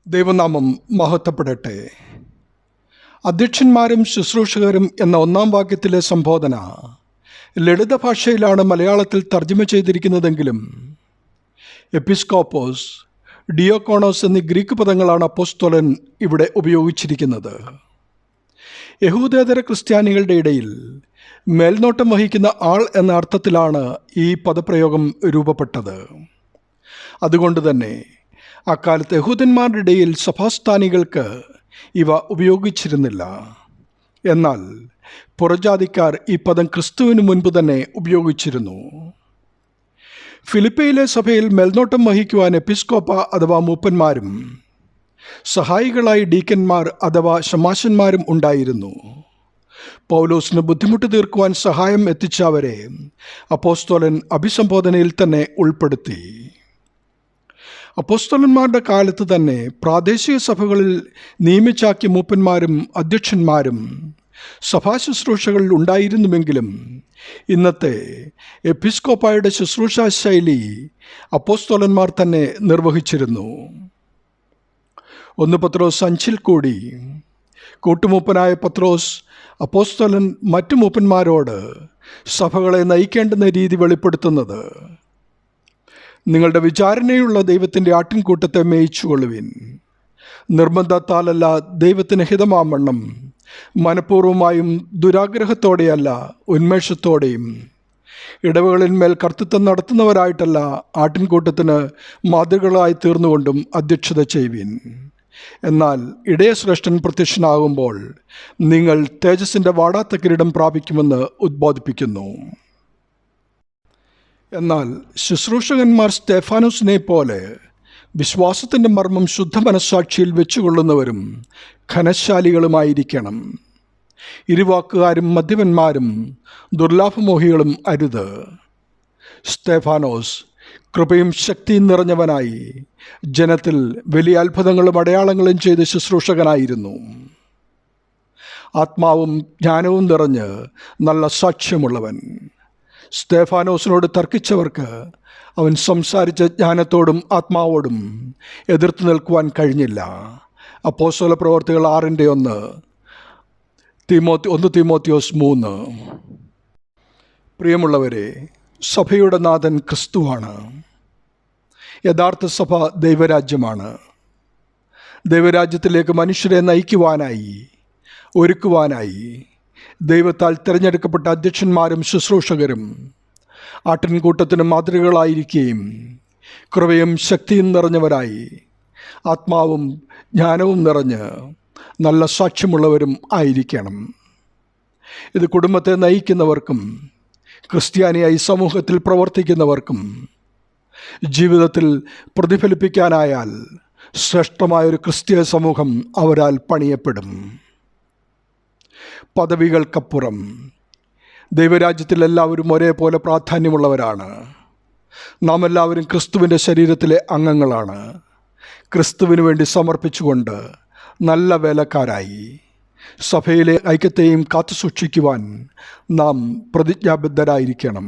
ദൈവനാമം മഹത്വപ്പെടട്ടെ. അധ്യക്ഷന്മാരും ശുശ്രൂഷകരും എന്ന ഒന്നാം വാക്യത്തിലെ സംബോധന ലളിത ഭാഷയിലാണ് മലയാളത്തിൽ തർജ്ജമ ചെയ്തിരിക്കുന്നതെങ്കിലും എപ്പിസ്കോപ്പോസ്, ഡിയോക്കോണോസ് എന്നീ ഗ്രീക്ക് പദങ്ങളാണ് അപ്പോസ്തലൻ ഇവിടെ ഉപയോഗിച്ചിരിക്കുന്നത്. യഹൂദേതര ക്രിസ്ത്യാനികളുടെ ഇടയിൽ മേൽനോട്ടം വഹിക്കുന്ന ആൾ എന്ന അർത്ഥത്തിലാണ് ഈ പദപ്രയോഗം രൂപപ്പെട്ടത്. അതുകൊണ്ട് തന്നെ അക്കാലത്ത് യഹൂദന്മാരുടെ ഇടയിൽ സഭാസ്ഥാനികൾക്ക് ഇവ ഉപയോഗിച്ചിരുന്നില്ല. എന്നാൽ പുറജാതിക്കാർ ഈ പദം ക്രിസ്തുവിന് മുൻപ് തന്നെ ഉപയോഗിച്ചിരുന്നു. ഫിലിപ്പയിലെ സഭയിൽ മേൽനോട്ടം വഹിക്കുവാൻ എപ്പിസ്കോപ്പ അഥവാ മൂപ്പന്മാരും സഹായികളായി ഡീക്കന്മാർ അഥവാ ശമാശന്മാരും ഉണ്ടായിരുന്നു. പൗലോസിന് ബുദ്ധിമുട്ട് തീർക്കുവാൻ സഹായം എത്തിച്ച അവരെ അപ്പോസ്തലൻ അഭിസംബോധനയിൽ തന്നെ ഉൾപ്പെടുത്തി. അപ്പോസ്തലന്മാരുടെ കാലത്ത് തന്നെ പ്രാദേശിക സഭകളിൽ നിയമിച്ചാക്കിയ മൂപ്പന്മാരും അധ്യക്ഷന്മാരും സഭാശുശ്രൂഷകളിൽ ഉണ്ടായിരുന്നുവെങ്കിലും ഇന്നത്തെ എപ്പിസ്കോപ്പായുടെ ശുശ്രൂഷാ ശൈലി അപ്പോസ്തലന്മാർ തന്നെ നിർവഹിച്ചിരുന്നു. 1 പത്രോസ് 5 കൂടി കൂട്ടുമൂപ്പനായ പത്രോസ് അപ്പോസ്തലൻ മറ്റു മൂപ്പന്മാരോട് സഭകളെ നയിക്കേണ്ടുന്ന രീതി വെളിപ്പെടുത്തുന്നത്, നിങ്ങളുടെ വിചാരണയുള്ള ദൈവത്തിൻ്റെ ആട്ടിൻകൂട്ടത്തെ മേയിച്ചുകൊള്ളുവിൻ. നിർബന്ധത്താലല്ല, ദൈവത്തിന് ഹിതമാവണ്ണം മനഃപൂർവമായും ദുരാഗ്രഹത്തോടെയല്ല, ഉന്മേഷത്തോടെയും ഇടവകളിന്മേൽ കർത്തൃത്വം നടത്തുന്നവരായിട്ടല്ല, ആട്ടിൻകൂട്ടത്തിന് മാതൃകളായി തീർന്നുകൊണ്ടും അധ്യക്ഷത ചെയ്യുവിൻ. എന്നാൽ ഇടയശ്രേഷ്ഠൻ പ്രത്യക്ഷനാകുമ്പോൾ നിങ്ങൾ തേജസ്സിൻ്റെ വാടാത്ത കിരീടം പ്രാപിക്കുമെന്ന് ഉദ്ബോധിപ്പിക്കുന്നു. എന്നാൽ ശുശ്രൂഷകന്മാർ സ്തെഫാനോസിനെ പോലെ വിശ്വാസത്തിൻ്റെ മർമ്മം ശുദ്ധ മനസ്സാക്ഷിയിൽ വെച്ചുകൊള്ളുന്നവരും ഘനശാലികളുമായിരിക്കണം. ഇരുവാക്കുകാരും മദ്യപന്മാരും ദുർലാഭമോഹികളും അരുത്. സ്തെഫാനോസ് കൃപയും ശക്തിയും നിറഞ്ഞവനായി ജനത്തിൽ വലിയ അത്ഭുതങ്ങളും അടയാളങ്ങളും ചെയ്ത് ശുശ്രൂഷകനായിരുന്നു. ആത്മാവും ജ്ഞാനവും നിറഞ്ഞ് നല്ല സാക്ഷ്യമുള്ളവൻ. സ്തെഫാനോസിനോട് തർക്കിച്ചവർക്ക് അവൻ സംസാരിച്ച ജ്ഞാനത്തോടും ആത്മാവോടും എതിർത്ത് നിൽക്കുവാൻ കഴിഞ്ഞില്ല. അപ്പോസ്തല പ്രവർത്തികൾ 6:1, 1 തീമോത്തിയോസ് 3. പ്രിയമുള്ളവരെ, സഭയുടെ നാഥൻ ക്രിസ്തുവാണ്. യഥാർത്ഥ സഭ ദൈവരാജ്യമാണ്. ദൈവരാജ്യത്തിലേക്ക് മനുഷ്യരെ നയിക്കുവാനായി, ഒരുക്കുവാനായി ദൈവത്താൽ തിരഞ്ഞെടുക്കപ്പെട്ട അധ്യക്ഷന്മാരും ശുശ്രൂഷകരും ആട്ടിൻകൂട്ടത്തിന് മാതൃകകളായിരിക്കുകയും കൃപയും ശക്തിയും നിറഞ്ഞവരായി ആത്മാവും ജ്ഞാനവും നിറഞ്ഞ് നല്ല സാക്ഷ്യമുള്ളവരും ആയിരിക്കണം. ഇത് കുടുംബത്തെ നയിക്കുന്നവർക്കും ക്രിസ്ത്യാനിയായി സമൂഹത്തിൽ പ്രവർത്തിക്കുന്നവർക്കും ജീവിതത്തിൽ പ്രതിഫലിപ്പിക്കാനായാൽ ശ്രേഷ്ഠമായൊരു ക്രിസ്തീയ സമൂഹം അവരാൽ പണിയപ്പെടും. പദവികൾക്കപ്പുറം ദൈവരാജ്യത്തിൽ എല്ലാവരും ഒരേപോലെ പ്രാധാന്യമുള്ളവരാണ്. നാം എല്ലാവരും ക്രിസ്തുവിൻ്റെ ശരീരത്തിലെ അംഗങ്ങളാണ്. ക്രിസ്തുവിന് വേണ്ടി സമർപ്പിച്ചുകൊണ്ട് നല്ല വേലക്കാരായി സഭയിലെ ഐക്യത്തെയും കാത്തുസൂക്ഷിക്കുവാൻ നാം പ്രതിജ്ഞാബദ്ധരായിരിക്കണം.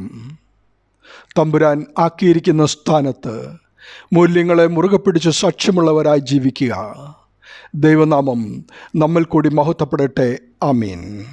തമ്പുരാൻ ആക്കിയിരിക്കുന്ന സ്ഥാനത്ത് മൂല്യങ്ങളെ മുറുകെ പിടിച്ച് സാക്ഷ്യമുള്ളവരായി ജീവിക്കുക. ദൈവനാമം നമ്മിൽ കൂടി മഹത്വപ്പെടട്ടെ. ആമീൻ.